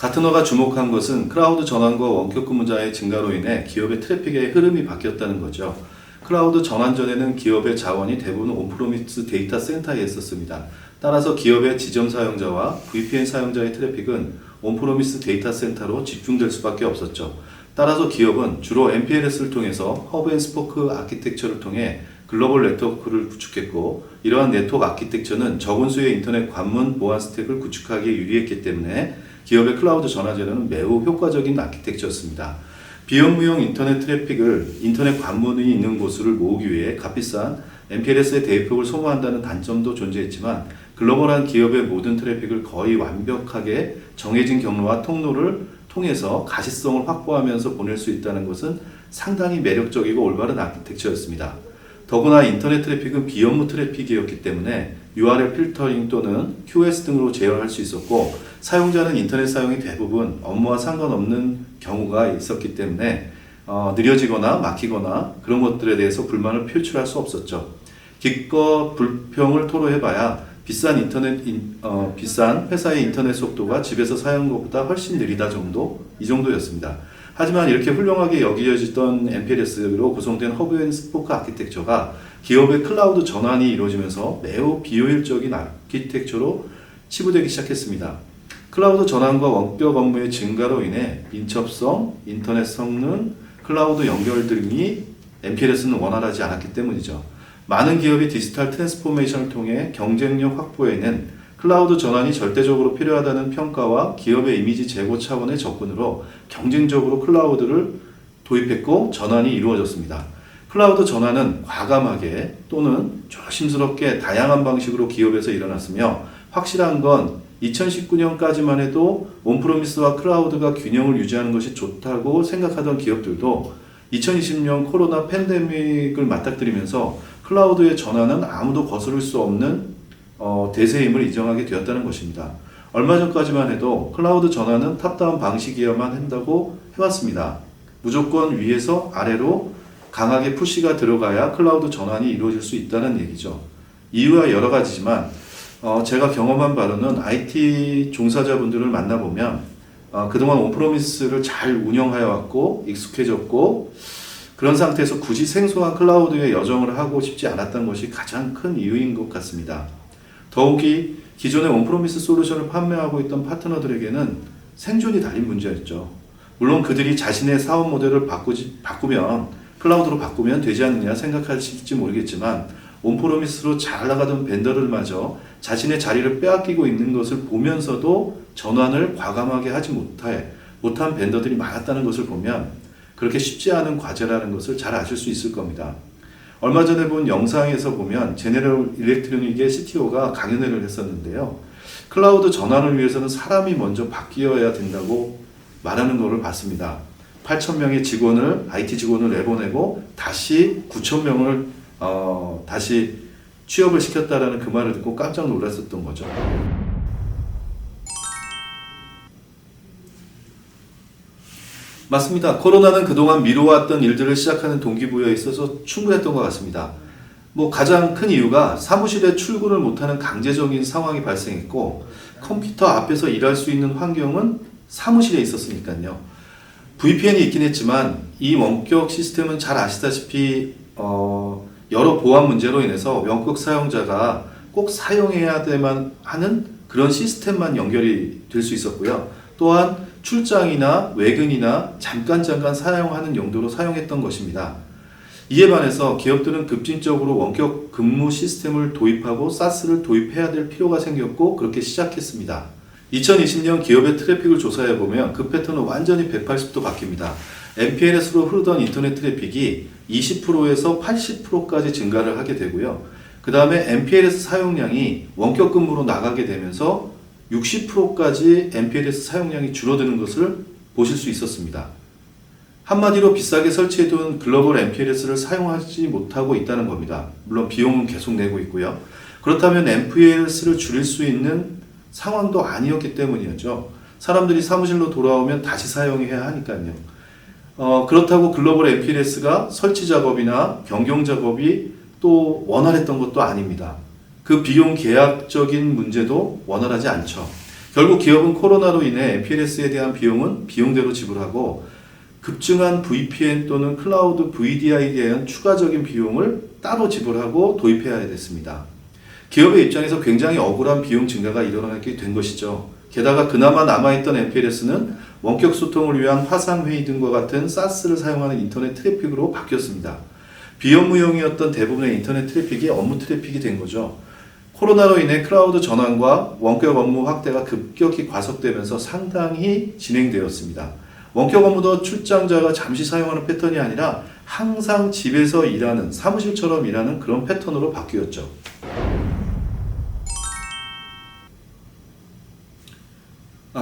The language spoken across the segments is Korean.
가트너가 주목한 것은 클라우드 전환과 원격 근무자의 증가로 인해 기업의 트래픽의 흐름이 바뀌었다는 거죠. 클라우드 전환 전에는 기업의 자원이 대부분 온프로미스 데이터 센터에 있었습니다. 따라서 기업의 지점 사용자와 VPN 사용자의 트래픽은 온프로미스 데이터 센터로 집중될 수밖에 없었죠. 따라서 기업은 주로 MPLS를 통해서 허브 앤 스포크 아키텍처를 통해 글로벌 네트워크를 구축했고, 이러한 네트워크 아키텍처는 적은 수의 인터넷 관문 보안 스택을 구축하기에 유리했기 때문에 기업의 클라우드 전환제는 매우 효과적인 아키텍처였습니다. 비업무용 인터넷 트래픽을 인터넷 관문이 있는 곳을 모으기 위해 값비싼 MPLS의 대입폭을 소모한다는 단점도 존재했지만, 글로벌한 기업의 모든 트래픽을 거의 완벽하게 정해진 경로와 통로를 통해서 가시성을 확보하면서 보낼 수 있다는 것은 상당히 매력적이고 올바른 아키텍처였습니다. 더구나 인터넷 트래픽은 비업무 트래픽이었기 때문에 URL 필터링 또는 QoS 등으로 제어할 수 있었고, 사용자는 인터넷 사용이 대부분 업무와 상관없는 경우가 있었기 때문에 느려지거나 막히거나 그런 것들에 대해서 불만을 표출할 수 없었죠. 기껏 불평을 토로해봐야 비싼 회사의 인터넷 속도가 집에서 사용한 것보다 훨씬 느리다 정도, 이 정도였습니다. 하지만 이렇게 훌륭하게 여겨지던 MPLS로 구성된 허브 앤 스포크 아키텍처가 기업의 클라우드 전환이 이루어지면서 매우 비효율적인 아키텍처로 치부되기 시작했습니다. 클라우드 전환과 원격 업무의 증가로 인해 민첩성, 인터넷 성능, 클라우드 연결 등이 MPLS는 원활하지 않았기 때문이죠. 많은 기업이 디지털 트랜스포메이션을 통해 경쟁력 확보에는 클라우드 전환이 절대적으로 필요하다는 평가와 기업의 이미지 제고 차원의 접근으로 경쟁적으로 클라우드를 도입했고 전환이 이루어졌습니다. 클라우드 전환은 과감하게 또는 조심스럽게 다양한 방식으로 기업에서 일어났으며, 확실한 건 2019년까지만 해도 온프로미스와 클라우드가 균형을 유지하는 것이 좋다고 생각하던 기업들도 2020년 코로나 팬데믹을 맞닥뜨리면서 클라우드의 전환은 아무도 거스를 수 없는 대세의 힘을 인정하게 되었다는 것입니다. 얼마 전까지만 해도 클라우드 전환은 탑다운 방식이어야만 한다고 해왔습니다. 무조건 위에서 아래로 강하게 푸시가 들어가야 클라우드 전환이 이루어질 수 있다는 얘기죠. 이유가 여러 가지지만 제가 경험한 바로는 IT 종사자분들을 만나보면 그동안 온프로미스를 잘 운영하여 왔고 익숙해졌고, 그런 상태에서 굳이 생소한 클라우드의 여정을 하고 싶지 않았던 것이 가장 큰 이유인 것 같습니다. 더욱이 기존의 온프로미스 솔루션을 판매하고 있던 파트너들에게는 생존이 달린 문제였죠. 물론 그들이 자신의 사업 모델을 바꾸면 클라우드로 바꾸면 되지 않느냐 생각하실지 모르겠지만, 온프로미스로 잘 나가던 벤더들마저 자신의 자리를 빼앗기고 있는 것을 보면서도 전환을 과감하게 하지 못한 벤더들이 많았다는 것을 보면 그렇게 쉽지 않은 과제라는 것을 잘 아실 수 있을 겁니다. 얼마 전에 본 영상에서 보면 제네럴 일렉트로닉의 CTO가 강연회를 했었는데요. 클라우드 전환을 위해서는 사람이 먼저 바뀌어야 된다고 말하는 것을 봤습니다. 8,000명의 IT 직원을 내보내고 다시 9,000명을 다시 취업을 시켰다라는 그 말을 듣고 깜짝 놀랐었던 거죠. 맞습니다. 코로나는 그동안 미뤄왔던 일들을 시작하는 동기부여에 있어서 충분했던 것 같습니다. 가장 큰 이유가 사무실에 출근을 못하는 강제적인 상황이 발생했고, 컴퓨터 앞에서 일할 수 있는 환경은 사무실에 있었으니까요. VPN이 있긴 했지만 이 원격 시스템은 잘 아시다시피 여러 보안 문제로 인해서 원격 사용자가 꼭 사용해야만 하는 그런 시스템만 연결이 될 수 있었고요. 또한 출장이나 외근이나 잠깐 사용하는 용도로 사용했던 것입니다. 이에 반해서 기업들은 급진적으로 원격 근무 시스템을 도입하고 사스를 도입해야 될 필요가 생겼고, 그렇게 시작했습니다. 2020년 기업의 트래픽을 조사해보면 그 패턴은 완전히 180도 바뀝니다. MPLS로 흐르던 인터넷 트래픽이 20%에서 80%까지 증가를 하게 되고요. 그 다음에 MPLS 사용량이 원격 근무로 나가게 되면서 60%까지 MPLS 사용량이 줄어드는 것을 보실 수 있었습니다. 한마디로 비싸게 설치해둔 글로벌 MPLS를 사용하지 못하고 있다는 겁니다. 물론 비용은 계속 내고 있고요. 그렇다면 MPLS를 줄일 수 있는 상황도 아니었기 때문이었죠. 사람들이 사무실로 돌아오면 다시 사용해야 하니까요. 그렇다고 글로벌 MPLS가 설치 작업이나 변경 작업이 또 원활했던 것도 아닙니다. 그 비용 계약적인 문제도 원활하지 않죠. 결국 기업은 코로나로 인해 MPLS에 대한 비용은 비용대로 지불하고 급증한 VPN 또는 클라우드 VDI에 대한 추가적인 비용을 따로 지불하고 도입해야 됐습니다. 기업의 입장에서 굉장히 억울한 비용 증가가 일어나게 된 것이죠. 게다가 그나마 남아있던 MPLS는 원격 소통을 위한 화상회의 등과 같은 SaaS를 사용하는 인터넷 트래픽으로 바뀌었습니다. 비업무용이었던 대부분의 인터넷 트래픽이 업무 트래픽이 된 거죠. 코로나로 인해 클라우드 전환과 원격 업무 확대가 급격히 과속되면서 상당히 진행되었습니다. 원격 업무도 출장자가 잠시 사용하는 패턴이 아니라 항상 집에서 일하는, 사무실처럼 일하는 그런 패턴으로 바뀌었죠.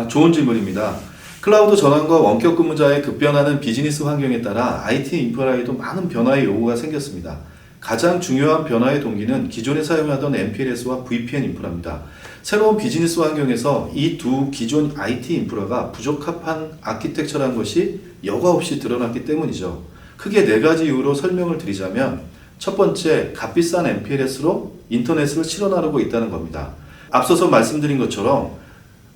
좋은 질문입니다. 클라우드 전환과 원격 근무자의 급변하는 비즈니스 환경에 따라 IT 인프라에도 많은 변화의 요구가 생겼습니다. 가장 중요한 변화의 동기는 기존에 사용하던 MPLS와 VPN 인프라입니다. 새로운 비즈니스 환경에서 이 두 기존 IT 인프라가 부적합한 아키텍처라는 것이 여과 없이 드러났기 때문이죠. 크게 네 가지 이유로 설명을 드리자면 첫 번째, 값비싼 MPLS로 인터넷을 실어나르고 있다는 겁니다. 앞서서 말씀드린 것처럼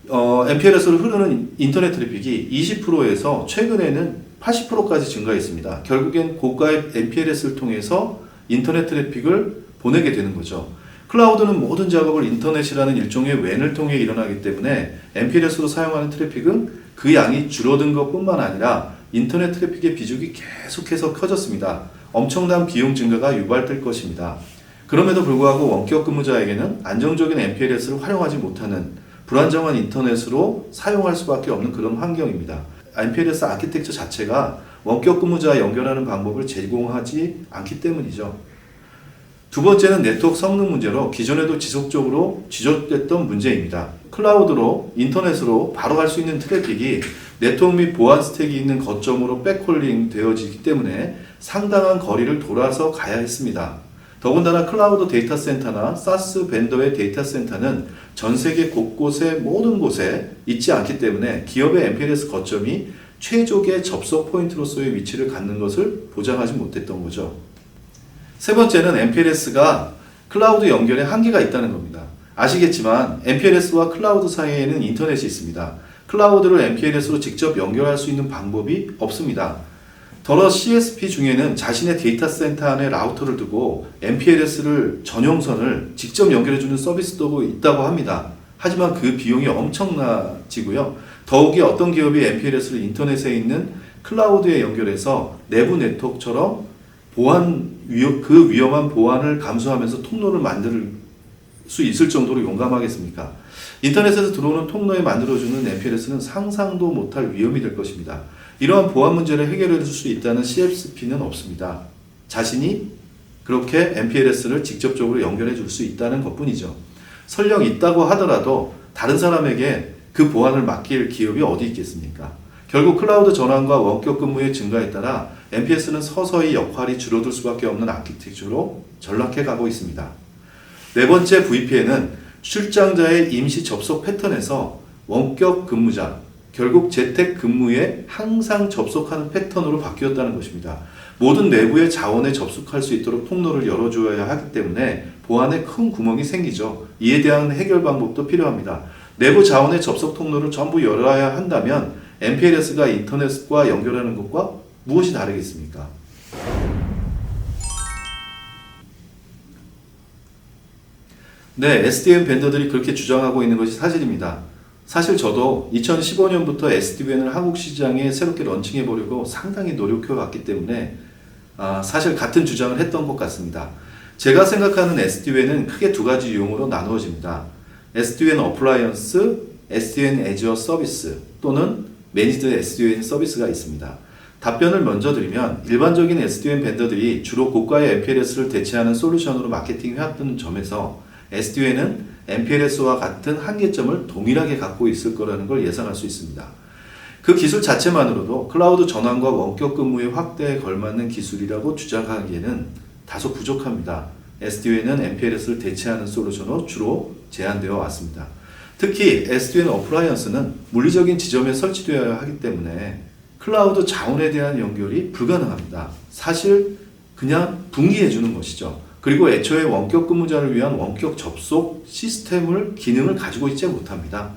MPLS로 흐르는 인터넷 트래픽이 20%에서 최근에는 80%까지 증가했습니다. 결국엔 고가의 MPLS를 통해서 인터넷 트래픽을 보내게 되는 거죠. 클라우드는 모든 작업을 인터넷이라는 일종의 웬을 통해 일어나기 때문에 MPLS로 사용하는 트래픽은 그 양이 줄어든 것뿐만 아니라 인터넷 트래픽의 비중이 계속해서 커졌습니다. 엄청난 비용 증가가 유발될 것입니다. 그럼에도 불구하고 원격 근무자에게는 안정적인 MPLS를 활용하지 못하는 불안정한 인터넷으로 사용할 수밖에 없는 그런 환경입니다. MPLS 아키텍처 자체가 원격 근무자와 연결하는 방법을 제공하지 않기 때문이죠. 두 번째는 네트워크 성능 문제로 기존에도 지속적으로 지적됐던 문제입니다. 클라우드로 인터넷으로 바로 갈 수 있는 트래픽이 네트워크 및 보안 스택이 있는 거점으로 백홀링 되어지기 때문에 상당한 거리를 돌아서 가야 했습니다. 더군다나 클라우드 데이터 센터나 사스 벤더의 데이터 센터는 전 세계 곳곳에 모든 곳에 있지 않기 때문에 기업의 MPLS 거점이 최적의 접속 포인트로서의 위치를 갖는 것을 보장하지 못했던 거죠. 세 번째는 MPLS가 클라우드 연결에 한계가 있다는 겁니다. 아시겠지만 MPLS와 클라우드 사이에는 인터넷이 있습니다. 클라우드를 MPLS로 직접 연결할 수 있는 방법이 없습니다. 더러 CSP 중에는 자신의 데이터 센터 안에 라우터를 두고 MPLS를 전용선을 직접 연결해주는 서비스도 있다고 합니다. 하지만 그 비용이 엄청나지고요. 더욱이 어떤 기업이 MPLS를 인터넷에 있는 클라우드에 연결해서 내부 네트워크처럼 그 위험한 보안을 감수하면서 통로를 만들 수 있을 정도로 용감하겠습니까? 인터넷에서 들어오는 통로에 만들어주는 MPLS는 상상도 못할 위험이 될 것입니다. 이러한 보안 문제를 해결해 줄 수 있다는 CSP는 없습니다. 자신이 그렇게 MPLS를 직접적으로 연결해 줄 수 있다는 것뿐이죠. 설령 있다고 하더라도 다른 사람에게 그 보안을 맡길 기업이 어디 있겠습니까? 결국 클라우드 전환과 원격 근무의 증가에 따라 MPLS는 서서히 역할이 줄어들 수밖에 없는 아키텍처로 전락해 가고 있습니다. 네 번째 VPN은 출장자의 임시 접속 패턴에서 원격 근무자, 결국 재택 근무에 항상 접속하는 패턴으로 바뀌었다는 것입니다. 모든 내부의 자원에 접속할 수 있도록 통로를 열어줘야 하기 때문에 보안에 큰 구멍이 생기죠. 이에 대한 해결 방법도 필요합니다. 내부 자원의 접속 통로를 전부 열어야 한다면 MPLS가 인터넷과 연결하는 것과 무엇이 다르겠습니까? 네, SDN 벤더들이 그렇게 주장하고 있는 것이 사실입니다. 사실 저도 2015년부터 SDN을 한국 시장에 새롭게 런칭해 보려고 상당히 노력해 왔기 때문에 사실 같은 주장을 했던 것 같습니다. 제가 생각하는 SDN은 크게 두 가지 유형으로 나누어집니다. SDN 어플라이언스, SDN 애저 서비스 또는 매니드 SDN 서비스가 있습니다. 답변을 먼저 드리면 일반적인 SDN 벤더들이 주로 고가의 MPLS를 대체하는 솔루션으로 마케팅해왔던 점에서 SDN은 MPLS와 같은 한계점을 동일하게 갖고 있을 거라는 걸 예상할 수 있습니다. 그 기술 자체만으로도 클라우드 전환과 원격 근무의 확대에 걸맞는 기술이라고 주장하기에는 다소 부족합니다. SDN은 MPLS를 대체하는 솔루션으로 주로 제한되어 왔습니다. 특히 SDN 어플라이언스는 물리적인 지점에 설치되어야 하기 때문에 클라우드 자원에 대한 연결이 불가능합니다. 사실 그냥 분기해 주는 것이죠. 그리고 애초에 원격 근무자를 위한 원격 접속 시스템을 기능을 가지고 있지 못합니다.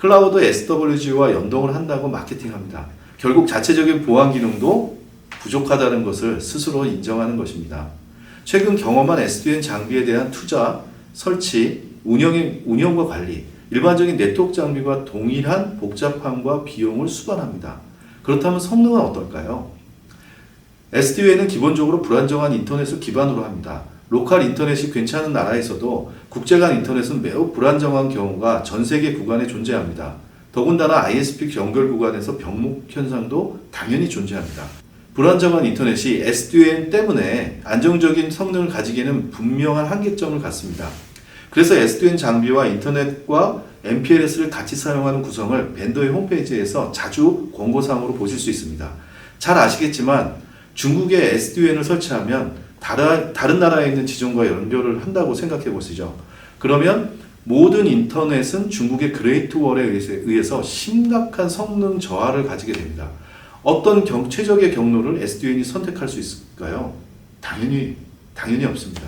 클라우드 SWG와 연동을 한다고 마케팅합니다. 결국 자체적인 보안 기능도 부족하다는 것을 스스로 인정하는 것입니다. 최근 경험한 SDN 장비에 대한 투자, 설치, 운영과 관리, 일반적인 네트워크 장비와 동일한 복잡함과 비용을 수반합니다. 그렇다면 성능은 어떨까요? SDN은 기본적으로 불안정한 인터넷을 기반으로 합니다. 로컬 인터넷이 괜찮은 나라에서도 국제 간 인터넷은 매우 불안정한 경우가 전 세계 구간에 존재합니다. 더군다나 ISP 연결 구간에서 병목 현상도 당연히 존재합니다. 불안정한 인터넷이 SDN 때문에 안정적인 성능을 가지기에는 분명한 한계점을 갖습니다. 그래서 SDN 장비와 인터넷과 MPLS를 같이 사용하는 구성을 벤더의 홈페이지에서 자주 권고사항으로 보실 수 있습니다. 잘 아시겠지만 중국에 SDN을 설치하면 다른 나라에 있는 지점과 연결을 한다고 생각해 보시죠. 그러면 모든 인터넷은 중국의 그레이트 월에 의해서 심각한 성능 저하를 가지게 됩니다. 어떤 최적의 경로를 SDN이 선택할 수 있을까요? 당연히 없습니다.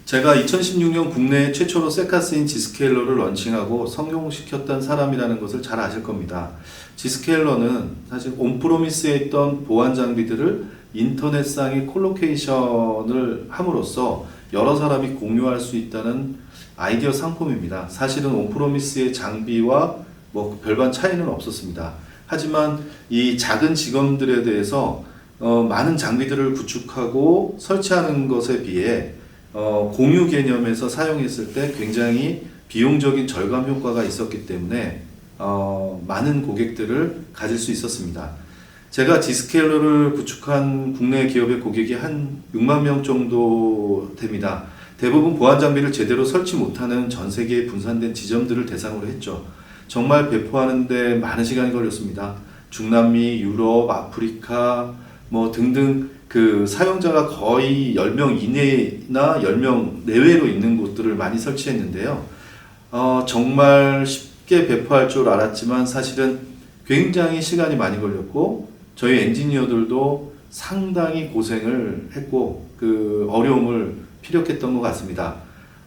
제가 2016년 국내 최초로 세카스인 지스케일러를 런칭하고 성공시켰던 사람이라는 것을 잘 아실 겁니다. 지스케일러는 사실 온프로미스에 있던 보안 장비들을 인터넷상의 콜로케이션을 함으로써 여러 사람이 공유할 수 있다는 아이디어 상품입니다. 사실은 온프로미스의 장비와 별반 차이는 없었습니다. 하지만 이 작은 직원들에 대해서 많은 장비들을 구축하고 설치하는 것에 비해 공유 개념에서 사용했을 때 굉장히 비용적인 절감 효과가 있었기 때문에 많은 고객들을 가질 수 있었습니다. 제가 지스케일러를 구축한 국내 기업의 고객이 한 6만 명 정도 됩니다. 대부분 보안 장비를 제대로 설치 못하는 전 세계에 분산된 지점들을 대상으로 했죠. 정말 배포하는데 많은 시간이 걸렸습니다. 중남미, 유럽, 아프리카 등등 그 사용자가 거의 10명 이내나 10명 내외로 있는 곳들을 많이 설치했는데요. 정말 쉽게 배포할 줄 알았지만 사실은 굉장히 시간이 많이 걸렸고 저희 엔지니어들도 상당히 고생을 했고 그 어려움을 피력했던 것 같습니다.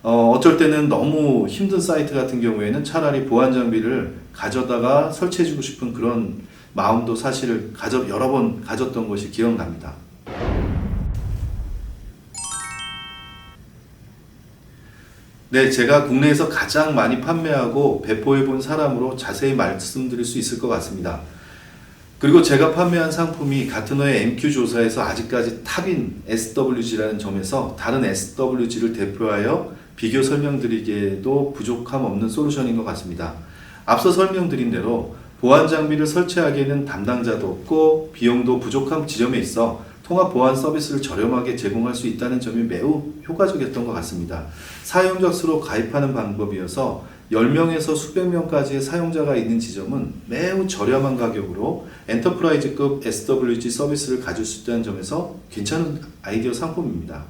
어쩔 때는 너무 힘든 사이트 같은 경우에는 차라리 보안 장비를 가져다가 설치해주고 싶은 그런 마음도 사실 여러 번 가졌던 것이 기억납니다. 네, 제가 국내에서 가장 많이 판매하고 배포해 본 사람으로 자세히 말씀드릴 수 있을 것 같습니다. 그리고 제가 판매한 상품이 가트너의 MQ 조사에서 아직까지 탑인 SWG라는 점에서 다른 SWG를 대표하여 비교 설명드리기에도 부족함 없는 솔루션인 것 같습니다. 앞서 설명드린 대로 보안 장비를 설치하기에는 담당자도 없고 비용도 부족한 지점에 있어 통합 보안 서비스를 저렴하게 제공할 수 있다는 점이 매우 효과적이었던 것 같습니다. 사용자 수로 가입하는 방법이어서 10명에서 수백 명까지의 사용자가 있는 지점은 매우 저렴한 가격으로 엔터프라이즈급 SWG 서비스를 가질 수 있다는 점에서 괜찮은 아이디어 상품입니다.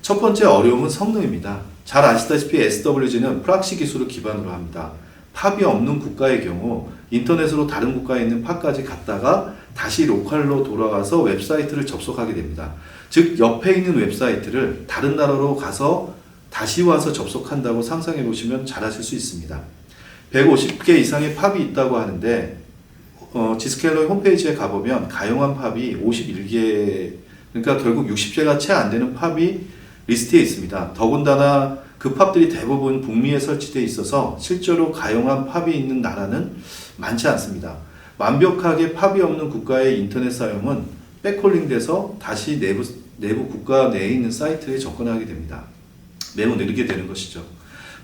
첫 번째 어려움은 성능입니다. 잘 아시다시피 SWG는 프락시 기술을 기반으로 합니다. 팝이 없는 국가의 경우 인터넷으로 다른 국가에 있는 팝까지 갔다가 다시 로컬로 돌아가서 웹사이트를 접속하게 됩니다. 즉 옆에 있는 웹사이트를 다른 나라로 가서 다시 와서 접속한다고 상상해 보시면 잘 하실 수 있습니다. 150개 이상의 팝이 있다고 하는데 지스케일러의 홈페이지에 가보면 가용한 팝이 51개, 그러니까 결국 60개가 채 안 되는 팝이 리스트에 있습니다. 더군다나 그 팝들이 대부분 북미에 설치되어 있어서 실제로 가용한 팝이 있는 나라는 많지 않습니다. 완벽하게 팝이 없는 국가의 인터넷 사용은 백홀링 돼서 다시 내부 국가 내에 있는 사이트에 접근하게 됩니다. 매우 느리게 되는 것이죠.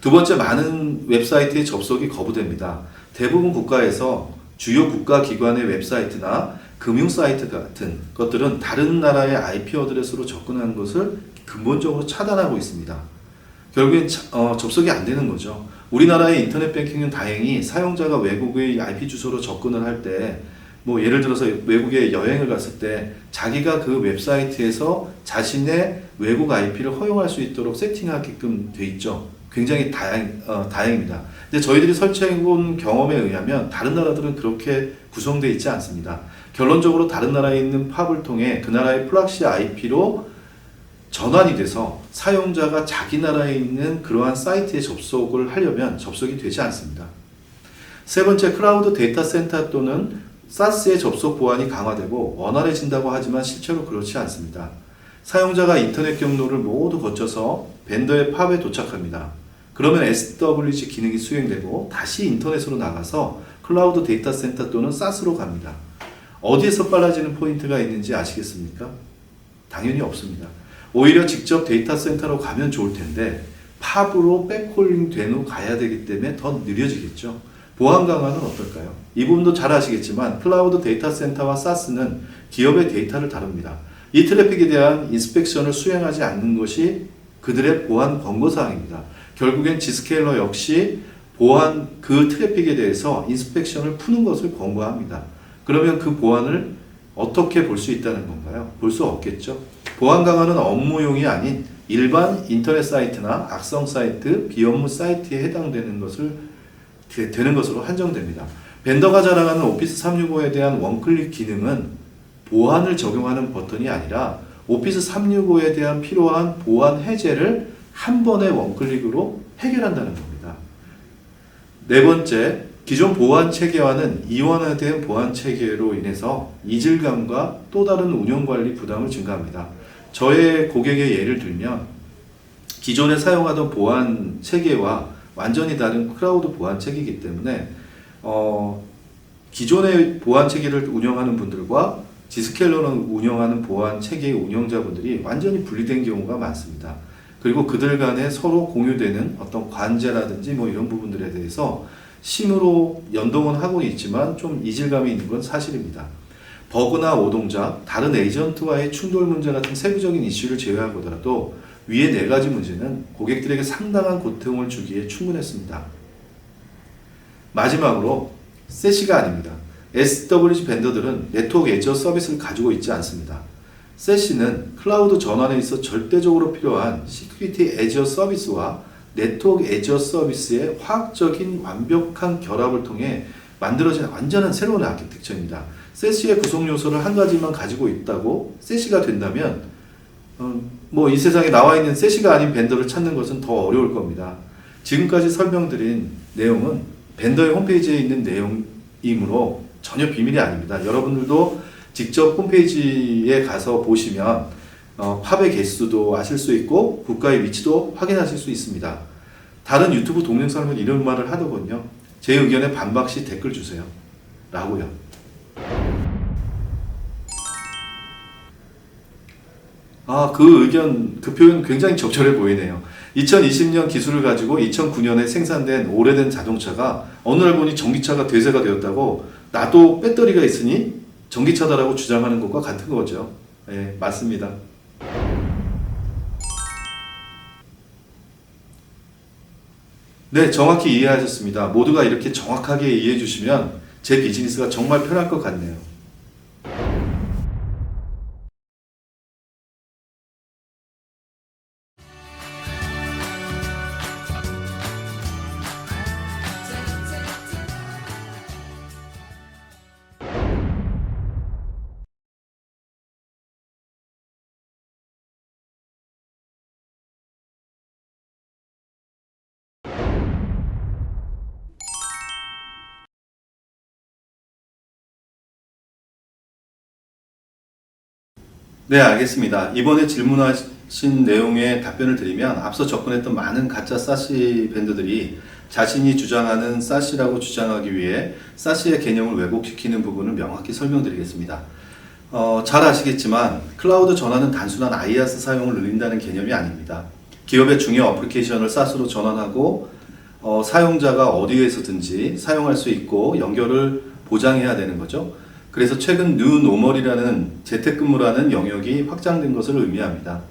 두 번째, 많은 웹사이트의 접속이 거부됩니다. 대부분 국가에서 주요 국가 기관의 웹사이트나 금융 사이트 같은 것들은 다른 나라의 IP 어드레스로 접근하는 것을 근본적으로 차단하고 있습니다. 결국엔 접속이 안 되는 거죠. 우리나라의 인터넷 뱅킹은 다행히 사용자가 외국의 IP 주소로 접근을 할 때 예를 들어서 외국에 여행을 갔을 때 자기가 그 웹사이트에서 자신의 외국 IP를 허용할 수 있도록 세팅하게끔 돼 있죠. 굉장히 다행입니다. 근데 저희들이 설치해본 경험에 의하면 다른 나라들은 그렇게 구성되어 있지 않습니다. 결론적으로 다른 나라에 있는 팝을 통해 그 나라의 프락시 IP로 전환이 돼서 사용자가 자기 나라에 있는 그러한 사이트에 접속을 하려면 접속이 되지 않습니다. 세 번째, 클라우드 데이터 센터 또는 SaaS의 접속 보안이 강화되고 원활해진다고 하지만 실제로 그렇지 않습니다. 사용자가 인터넷 경로를 모두 거쳐서 벤더의 팝에 도착합니다. 그러면 SWG 기능이 수행되고 다시 인터넷으로 나가서 클라우드 데이터 센터 또는 SaaS로 갑니다. 어디에서 빨라지는 포인트가 있는지 아시겠습니까? 당연히 없습니다. 오히려 직접 데이터 센터로 가면 좋을 텐데 팝으로 백홀링 된 후 가야 되기 때문에 더 느려지겠죠. 보안 강화는 어떨까요? 이 부분도 잘 아시겠지만 클라우드 데이터 센터와 SaaS는 기업의 데이터를 다룹니다. 이 트래픽에 대한 인스펙션을 수행하지 않는 것이 그들의 보안 권고사항입니다. 결국엔 Zscaler 역시 보안 그 트래픽에 대해서 인스펙션을 푸는 것을 권고합니다. 그러면 그 보안을 어떻게 볼 수 있다는 건가요? 볼 수 없겠죠. 보안 강화는 업무용이 아닌 일반 인터넷 사이트나 악성 사이트, 비업무 사이트에 해당되는 것으로 한정됩니다. 벤더가 자랑하는 오피스 365에 대한 원클릭 기능은 보안을 적용하는 버튼이 아니라 오피스 365에 대한 필요한 보안 해제를 한 번의 원클릭으로 해결한다는 겁니다. 네 번째, 기존 보안 체계와는 이원화된 보안 체계로 인해서 이질감과 또 다른 운영 관리 부담을 증가합니다. 저의 고객의 예를 들면 기존에 사용하던 보안 체계와 완전히 다른 클라우드 보안 체계이기 때문에 기존의 보안 체계를 운영하는 분들과 Zscaler를 운영하는 보안 체계의 운영자분들이 완전히 분리된 경우가 많습니다. 그리고 그들 간에 서로 공유되는 어떤 관제라든지 뭐 이런 부분들에 대해서 심으로 연동은 하고 있지만 좀 이질감이 있는 건 사실입니다. 버그나 오동작, 다른 에이전트와의 충돌 문제 같은 세부적인 이슈를 제외하고더라도 위의 네 가지 문제는 고객들에게 상당한 고통을 주기에 충분했습니다. 마지막으로 세시가 아닙니다. SWG 벤더들은 네트워크 애저 서비스를 가지고 있지 않습니다. 세시는 클라우드 전환에 있어 절대적으로 필요한 시큐리티 애저 서비스와 네트워크 애저 서비스의 화학적인 완벽한 결합을 통해 만들어진 완전한 새로운 아키텍처입니다. 세시의 구성 요소를 한 가지만 가지고 있다고 세시가 된다면 이 세상에 나와 있는 세시가 아닌 벤더를 찾는 것은 더 어려울 겁니다. 지금까지 설명드린 내용은 벤더의 홈페이지에 있는 내용이므로 전혀 비밀이 아닙니다. 여러분들도 직접 홈페이지에 가서 보시면 팝의 개수도 아실 수 있고 국가의 위치도 확인하실 수 있습니다. 다른 유튜브 동영상은 이런 말을 하더군요. 제 의견에 반박 시 댓글 주세요. 라고요. 그 표현 굉장히 적절해 보이네요. 2020년 기술을 가지고 2009년에 생산된 오래된 자동차가 어느 날 보니 전기차가 대세가 되었다고 나도 배터리가 있으니 전기차다라고 주장하는 것과 같은 거죠. 네, 맞습니다. 네, 정확히 이해하셨습니다. 모두가 이렇게 정확하게 이해해 주시면 제 비즈니스가 정말 편할 것 같네요. 네, 알겠습니다. 이번에 질문하신 내용에 답변을 드리면 앞서 접근했던 많은 가짜 사시 밴드들이 자신이 주장하는 사시라고 주장하기 위해 사시의 개념을 왜곡시키는 부분을 명확히 설명드리겠습니다. 잘 아시겠지만 클라우드 전환은 단순한 IaaS 사용을 늘린다는 개념이 아닙니다. 기업의 중요 어플리케이션을 SaaS로 전환하고 사용자가 어디에서든지 사용할 수 있고 연결을 보장해야 되는 거죠. 그래서 최근 뉴 노멀이라는 재택근무라는 영역이 확장된 것을 의미합니다.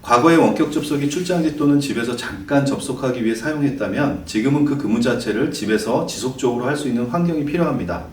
과거에 원격 접속이 출장지 또는 집에서 잠깐 접속하기 위해 사용했다면 지금은 그 근무 자체를 집에서 지속적으로 할 수 있는 환경이 필요합니다.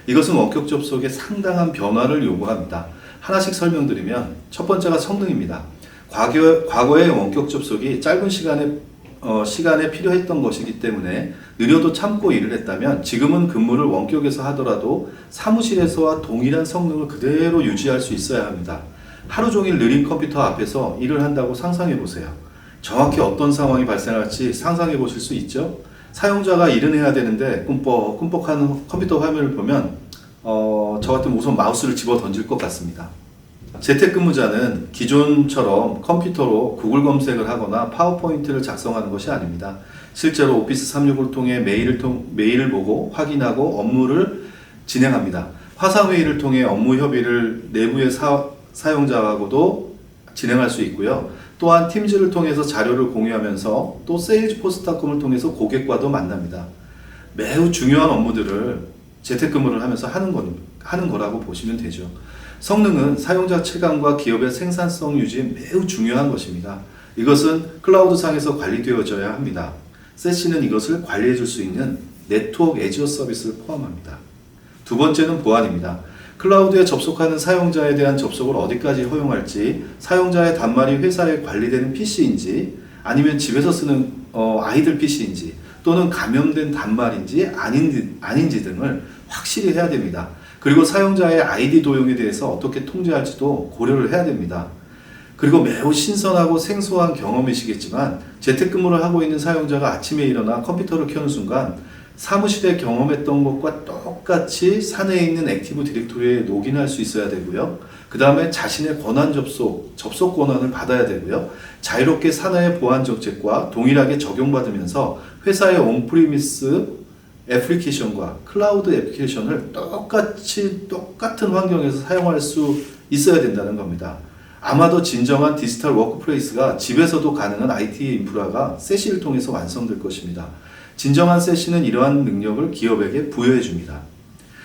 이것은 원격 접속에 상당한 변화를 요구합니다. 하나씩 설명드리면 첫 번째가 성능입니다. 과거의 원격 접속이 짧은 시간에 필요했던 것이기 때문에 느려도 참고 일을 했다면 지금은 근무를 원격에서 하더라도 사무실에서와 동일한 성능을 그대로 유지할 수 있어야 합니다. 하루 종일 느린 컴퓨터 앞에서 일을 한다고 상상해 보세요. 정확히 어떤 상황이 발생할지 상상해 보실 수 있죠? 사용자가 일은 해야 되는데 꿈뻑꿈뻑한 컴퓨터 화면을 보면 저 같으면 우선 마우스를 집어 던질 것 같습니다. 재택근무자는 기존처럼 컴퓨터로 구글 검색을 하거나 파워포인트를 작성하는 것이 아닙니다. 실제로 오피스 365를 통해 메일을 보고 확인하고 업무를 진행합니다. 화상회의를 통해 업무 협의를 내부의 사용자하고도 진행할 수 있고요. 또한 팀즈를 통해서 자료를 공유하면서 또 세일즈포스닷컴을 통해서 고객과도 만납니다. 매우 중요한 업무들을 재택근무를 하면서 하는 거라고 보시면 되죠. 성능은 사용자 체감과 기업의 생산성 유지에 매우 중요한 것입니다. 이것은 클라우드상에서 관리되어져야 합니다. 세시는 이것을 관리해 줄 수 있는 네트워크 애지어 서비스를 포함합니다. 두 번째는 보안입니다. 클라우드에 접속하는 사용자에 대한 접속을 어디까지 허용할지, 사용자의 단말이 회사에 관리되는 PC인지 아니면 집에서 쓰는 아이들 PC인지 또는 감염된 단말인지 아닌지 등을 확실히 해야 됩니다. 그리고 사용자의 아이디 도용에 대해서 어떻게 통제할지도 고려를 해야 됩니다. 그리고 매우 신선하고 생소한 경험이시겠지만 재택근무를 하고 있는 사용자가 아침에 일어나 컴퓨터를 켜는 순간 사무실에 경험했던 것과 똑같이 사내에 있는 액티브 디렉토리에 로그인할 수 있어야 되고요. 그 다음에 자신의 권한 접속 권한을 받아야 되고요. 자유롭게 사내의 보안 정책과 동일하게 적용받으면서 회사의 온프리미스 애플리케이션과 클라우드 애플리케이션을 똑같은 환경에서 사용할 수 있어야 된다는 겁니다. 아마도 진정한 디지털 워크플레이스가 집에서도 가능한 IT 인프라가 세시를 통해서 완성될 것입니다. 진정한 세시는 이러한 능력을 기업에게 부여해 줍니다.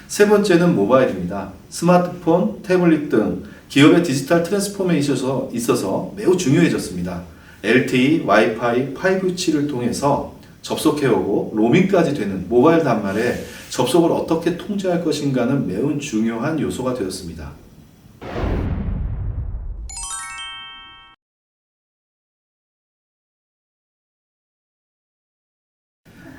세 번째는 모바일입니다. 스마트폰, 태블릿 등 기업의 디지털 트랜스포메이션에 있어서 매우 중요해졌습니다. LTE, 와이파이, 5G를 통해서 접속해오고 로밍까지 되는 모바일 단말에 접속을 어떻게 통제할 것인가는 매우 중요한 요소가 되었습니다.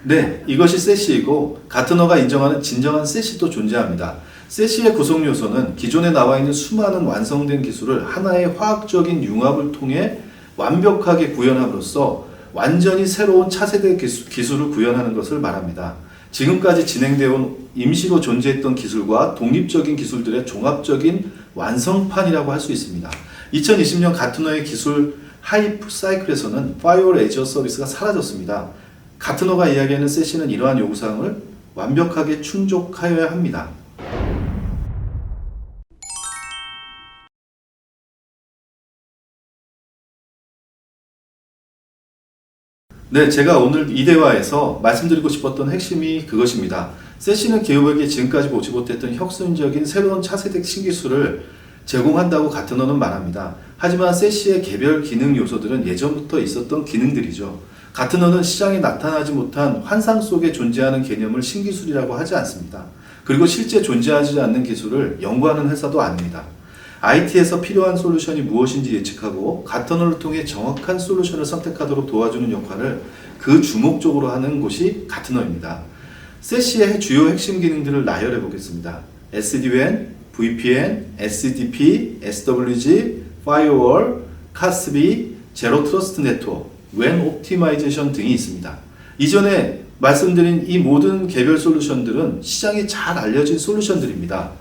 네, 이것이 세시이고 가트너가 인정하는 진정한 세시도 존재합니다. 세시의 구성 요소는 기존에 나와 있는 수많은 완성된 기술을 하나의 화학적인 융합을 통해 완벽하게 구현함으로써 완전히 새로운 차세대 기술을 구현하는 것을 말합니다. 지금까지 진행되어 온 임시로 존재했던 기술과 독립적인 기술들의 종합적인 완성판이라고 할 수 있습니다. 2020년 가트너의 기술 하이프 사이클에서는 파이어월 애지어 서비스가 사라졌습니다. 가트너가 이야기하는 세시는 이러한 요구사항을 완벽하게 충족하여야 합니다. 네, 제가 오늘 이 대화에서 말씀드리고 싶었던 핵심이 그것입니다. 세시는 기업에게 지금까지 보지 못했던 혁신적인 새로운 차세대 신기술을 제공한다고 가트너는 말합니다. 하지만 세시의 개별 기능 요소들은 예전부터 있었던 기능들이죠. 가트너는 시장에 나타나지 못한 환상 속에 존재하는 개념을 신기술이라고 하지 않습니다. 그리고 실제 존재하지 않는 기술을 연구하는 회사도 아닙니다. IT에서 필요한 솔루션이 무엇인지 예측하고 가트너를 통해 정확한 솔루션을 선택하도록 도와주는 역할을 그 주목적으로 하는 곳이 가트너입니다. 세시의 주요 핵심 기능들을 나열해 보겠습니다. SD-WAN, VPN, SDP, SWG, Firewall, CASB, 제로 트러스트 네트워크, WAN 옵티마이제이션 등이 있습니다. 이전에 말씀드린 이 모든 개별 솔루션들은 시장에 잘 알려진 솔루션들입니다.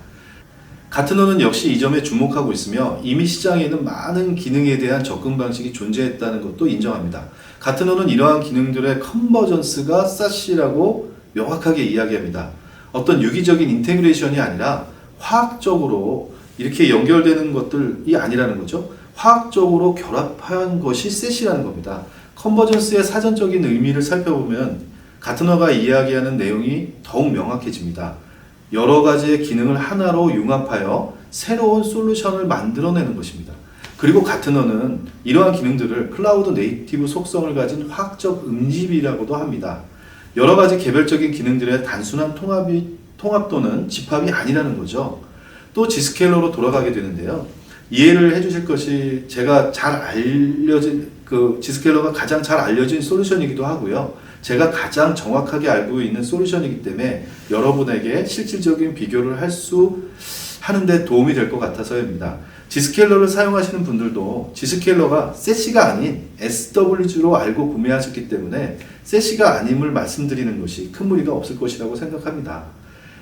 가트너는 역시 이 점에 주목하고 있으며 이미 시장에는 많은 기능에 대한 접근 방식이 존재했다는 것도 인정합니다. 가트너는 이러한 기능들의 컨버전스가 사시라고 명확하게 이야기합니다. 어떤 유기적인 인테그레이션이 아니라 화학적으로 이렇게 연결되는 것들이 아니라는 거죠. 화학적으로 결합한 것이 세시라는 겁니다. 컨버전스의 사전적인 의미를 살펴보면 가트너가 이야기하는 내용이 더욱 명확해집니다. 여러 가지의 기능을 하나로 융합하여 새로운 솔루션을 만들어내는 것입니다. 그리고 가트너는 이러한 기능들을 클라우드 네이티브 속성을 가진 화학적 음집이라고도 합니다. 여러 가지 개별적인 기능들의 단순한 통합 또는 집합이 아니라는 거죠. 또 지스케일러로 돌아가게 되는데요. 이해를 해주실 것이 제가 잘 알려진 지스케일러가 가장 잘 알려진 솔루션이기도 하고요. 제가 가장 정확하게 알고 있는 솔루션이기 때문에 여러분에게 실질적인 비교를 하는데 도움이 될 것 같아서입니다. G스케일러를 사용하시는 분들도 G스케일러가 세시가 아닌 SWG로 알고 구매하셨기 때문에 세시가 아님을 말씀드리는 것이 큰 무리가 없을 것이라고 생각합니다.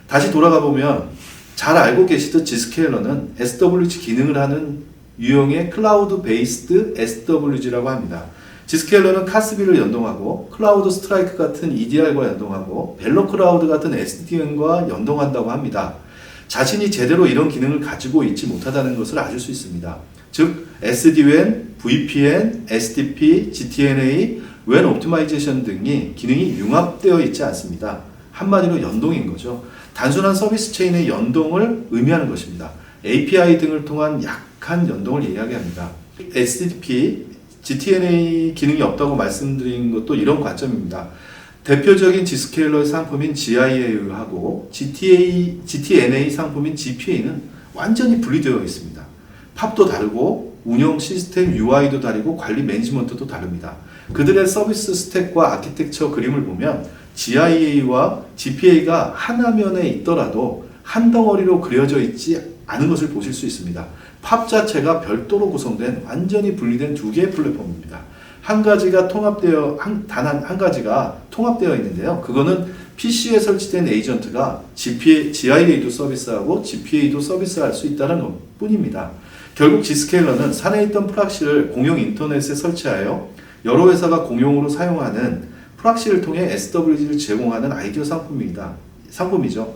다시 돌아가 보면 잘 알고 계시듯 G스케일러는 SWG 기능을 하는 유형의 클라우드 베이스드 SWG라고 합니다. G스케일러는 카스비를 연동하고 클라우드 스트라이크 같은 EDR과 연동하고 벨로 클라우드 같은 SDN과 연동한다고 합니다. 자신이 제대로 이런 기능을 가지고 있지 못하다는 것을 아실 수 있습니다. 즉 SD-WAN, VPN, SDP, GTNA, WAN 옵티마이제이션 등이 기능이 융합되어 있지 않습니다. 한마디로 연동인 거죠. 단순한 서비스 체인의 연동을 의미하는 것입니다. API 등을 통한 약한 연동을 이야기합니다. SDP, GTNA 기능이 없다고 말씀드린 것도 이런 관점입니다. 대표적인 G스케일러의 상품인 GIA하고 GTNA 상품인 GPA는 완전히 분리되어 있습니다. 팝도 다르고 운영 시스템 UI도 다르고 관리 매니지먼트도 다릅니다. 그들의 서비스 스택과 아키텍처 그림을 보면 GIA와 GPA가 한 화면에 있더라도 한 덩어리로 그려져 있지 않은 것을 보실 수 있습니다. 팝 자체가 별도로 구성된 완전히 분리된 두 개의 플랫폼입니다. 한 가지가 단 한 가지가 통합되어 있는데요. 그거는 PC에 설치된 에이전트가 GIA도 서비스하고 GPA도 서비스할 수 있다는 것 뿐입니다. 결국 G스케일러는 산에 있던 프락시를 공용 인터넷에 설치하여 여러 회사가 공용으로 사용하는 프락시를 통해 SWG를 제공하는 아이디어 상품이죠.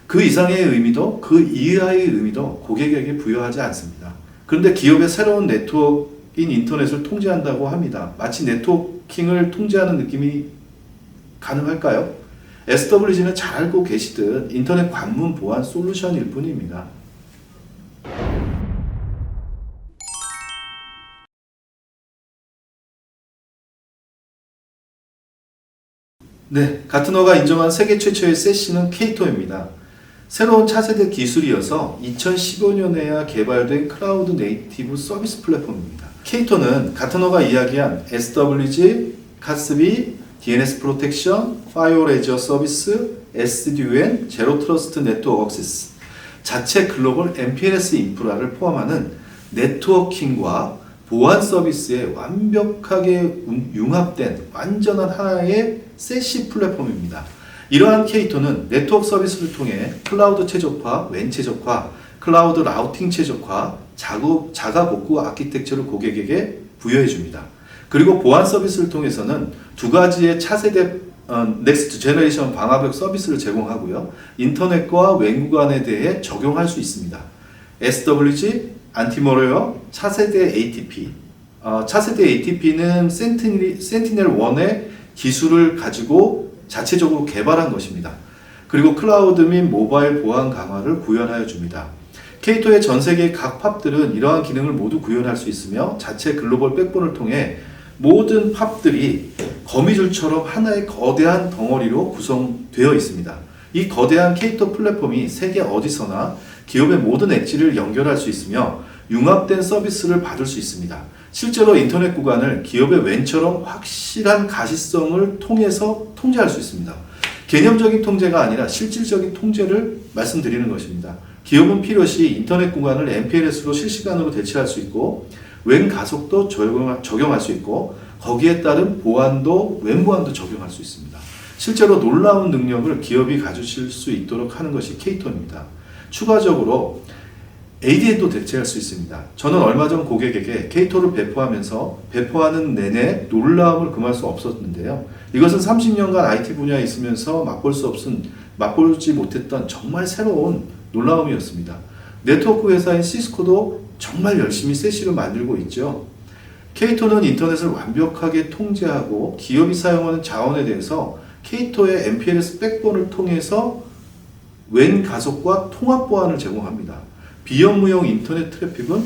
그 이상의 의미도 그 이하의 의미도 고객에게 부여하지 않습니다. 그런데 기업의 새로운 네트워크인 인터넷을 통제한다고 합니다. 마치 네트워킹을 통제하는 느낌이 가능할까요? SWG는 잘 알고 계시듯 인터넷 관문 보안 솔루션일 뿐입니다. 네, 가트너가 인정한 세계 최초의 세시는 케이토입니다. 새로운 차세대 기술이어서 2015년에야 개발된 클라우드 네이티브 서비스 플랫폼입니다. 케이토는 가트너가 이야기한 SWG, 카스비, DNS 프로텍션, 파이어월 애저 서비스, SD-WAN, 제로 트러스트 네트워크 액세스, 자체 글로벌 MPLS 인프라를 포함하는 네트워킹과 보안 서비스에 완벽하게 융합된 완전한 하나의 세시 플랫폼입니다. 이러한 케이토는 네트워크 서비스를 통해 클라우드 최적화, 웬 최적화, 클라우드 라우팅 최적화, 자가 복구 아키텍처를 고객에게 부여해 줍니다. 그리고 보안 서비스를 통해서는 두 가지의 차세대 넥스트 제너레이션 방화벽 서비스를 제공하고요. 인터넷과 웬 구간에 대해 적용할 수 있습니다. SWG, 안티멀웨어, 차세대 ATP. 차세대 ATP는 센티넬1의 기술을 가지고 자체적으로 개발한 것입니다. 그리고 클라우드 및 모바일 보안 강화를 구현하여 줍니다. 케이토의 전 세계 각 팝들은 이러한 기능을 모두 구현할 수 있으며 자체 글로벌 백본을 통해 모든 팝들이 거미줄처럼 하나의 거대한 덩어리로 구성되어 있습니다. 이 거대한 케이토 플랫폼이 세계 어디서나 기업의 모든 엣지를 연결할 수 있으며 융합된 서비스를 받을 수 있습니다. 실제로 인터넷 구간을 기업의 웬처럼 확실한 가시성을 통해서 통제할 수 있습니다. 개념적인 통제가 아니라 실질적인 통제를 말씀드리는 것입니다. 기업은 필요시 인터넷 구간을 MPLS로 실시간으로 대체할 수 있고 웬 가속도 적용할 수 있고 거기에 따른 보안도 웬 보안도 적용할 수 있습니다. 실제로 놀라운 능력을 기업이 가지실 수 있도록 하는 것이 케이토입니다. 추가적으로 ADN도 대체할 수 있습니다. 저는 얼마 전 고객에게 케이토를 배포하는 내내 놀라움을 금할 수 없었는데요. 이것은 30년간 IT 분야에 있으면서 맛보지 못했던 정말 새로운 놀라움이었습니다. 네트워크 회사인 시스코도 정말 열심히 세시를 만들고 있죠. 케이토는 인터넷을 완벽하게 통제하고 기업이 사용하는 자원에 대해서 케이토의 MPLS 백본을 통해서 웬 가속과 통합 보안을 제공합니다. 비업무용 인터넷 트래픽은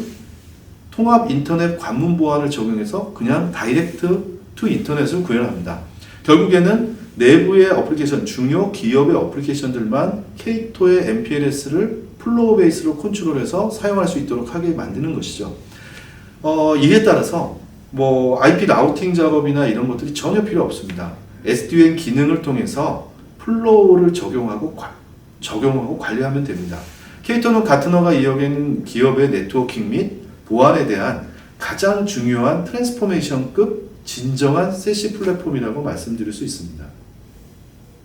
통합 인터넷 관문 보안을 적용해서 그냥 다이렉트 투 인터넷을 구현합니다. 결국에는 내부의 어플리케이션, 중요 기업의 어플리케이션들만 케이토의 MPLS를 플로우 베이스로 컨트롤해서 사용할 수 있도록 하게 만드는 것이죠. 이에 따라서 IP 라우팅 작업이나 이런 것들이 전혀 필요 없습니다. SD-WAN 기능을 통해서 플로우를 적용하고 관리하면 됩니다. K2는 가트너가 이야기하는 기업의 네트워킹 및 보안에 대한 가장 중요한 트랜스포메이션급 진정한 세시 플랫폼이라고 말씀드릴 수 있습니다.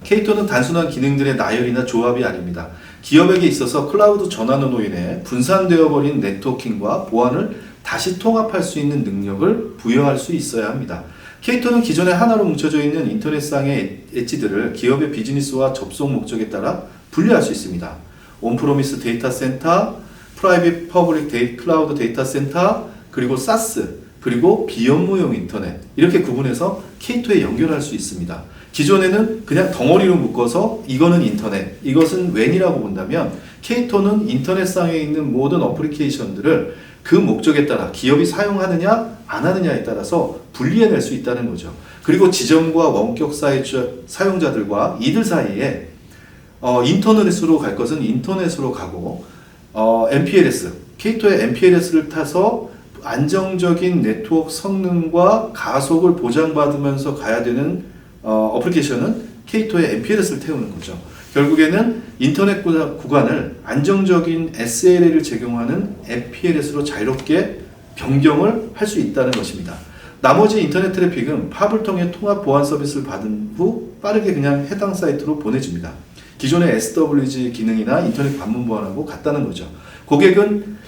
K2는 단순한 기능들의 나열이나 조합이 아닙니다. 기업에게 있어서 클라우드 전환으로 인해 분산되어 버린 네트워킹과 보안을 다시 통합할 수 있는 능력을 부여할 수 있어야 합니다. K2는 기존에 하나로 뭉쳐져 있는 인터넷상의 엣지들을 기업의 비즈니스와 접속 목적에 따라 분리할 수 있습니다. 온프로미스 데이터 센터, 프라이빗 퍼블릭 클라우드 데이터 센터, 그리고 SaaS, 그리고 비업무용 인터넷 이렇게 구분해서 K2에 연결할 수 있습니다. 기존에는 그냥 덩어리로 묶어서 이거는 인터넷, 이것은 웬이라고 본다면 K2는 인터넷상에 있는 모든 어플리케이션들을 그 목적에 따라 기업이 사용하느냐 안 하느냐에 따라서 분리해낼 수 있다는 거죠. 그리고 지점과 원격 사용자들과 이들 사이에 인터넷으로 갈 것은 인터넷으로 가고 MPLS, K2의 MPLS를 타서 안정적인 네트워크 성능과 가속을 보장받으면서 가야 되는 어플리케이션은 K2의 MPLS를 태우는 거죠. 결국에는 인터넷 구간을 안정적인 SLA를 제공하는 MPLS로 자유롭게 변경을 할 수 있다는 것입니다. 나머지 인터넷 트래픽은 팝을 통해 통합 보안 서비스를 받은 후 빠르게 그냥 해당 사이트로 보내줍니다. 기존의 SWG 기능이나 인터넷 관문 보안하고 같다는 거죠. 고객은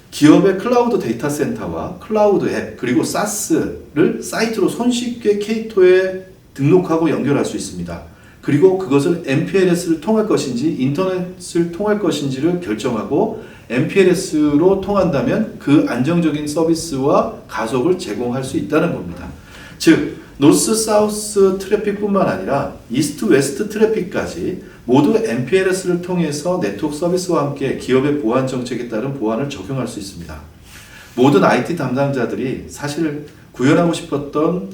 기업의 클라우드 데이터 센터와 클라우드 앱 그리고 SaaS를 사이트로 손쉽게 K2에 등록하고 연결할 수 있습니다. 그리고 그것을 MPLS를 통할 것인지 인터넷을 통할 것인지를 결정하고 MPLS로 통한다면 그 안정적인 서비스와 가속을 제공할 수 있다는 겁니다. 즉 노스 사우스 트래픽뿐만 아니라 이스트 웨스트 트래픽까지 모두 MPLS를 통해서 네트워크 서비스와 함께 기업의 보안 정책에 따른 보안을 적용할 수 있습니다. 모든 IT 담당자들이 사실 구현하고 싶었던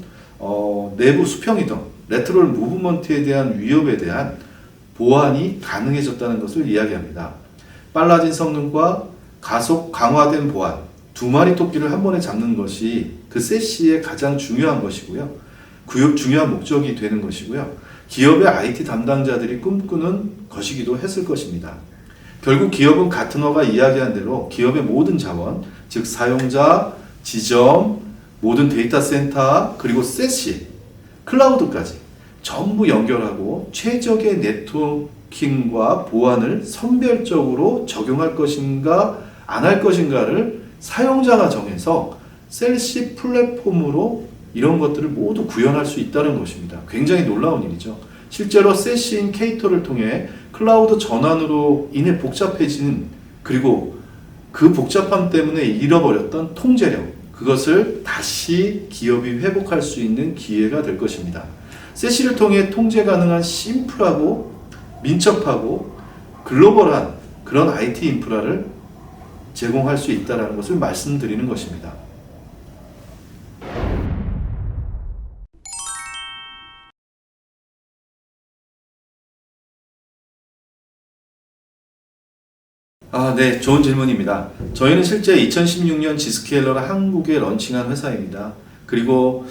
내부 수평이동, 레트럴 무브먼트에 대한 위협에 대한 보안이 가능해졌다는 것을 이야기합니다. 빨라진 성능과 가속 강화된 보안, 두 마리 토끼를 한 번에 잡는 것이 그 세시의 가장 중요한 것이고요. 중요한 목적이 되는 것이고요. 기업의 IT 담당자들이 꿈꾸는 것이기도 했을 것입니다. 결국 기업은 가트너가 이야기한 대로 기업의 모든 자원, 즉 사용자, 지점, 모든 데이터 센터, 그리고 세시, 클라우드까지 전부 연결하고 최적의 네트워킹과 보안을 선별적으로 적용할 것인가 안 할 것인가를 사용자가 정해서 셀시 플랫폼으로 이런 것들을 모두 구현할 수 있다는 것입니다. 굉장히 놀라운 일이죠. 실제로 세시인 K2를 통해 클라우드 전환으로 인해 복잡해진 그리고 그 복잡함 때문에 잃어버렸던 통제력 그것을 다시 기업이 회복할 수 있는 기회가 될 것입니다. 세시를 통해 통제 가능한 심플하고 민첩하고 글로벌한 그런 IT 인프라를 제공할 수 있다는 것을 말씀드리는 것입니다. 네, 좋은 질문입니다. 저희는 실제 2016년 지스케일러를 한국에 런칭한 회사입니다. 그리고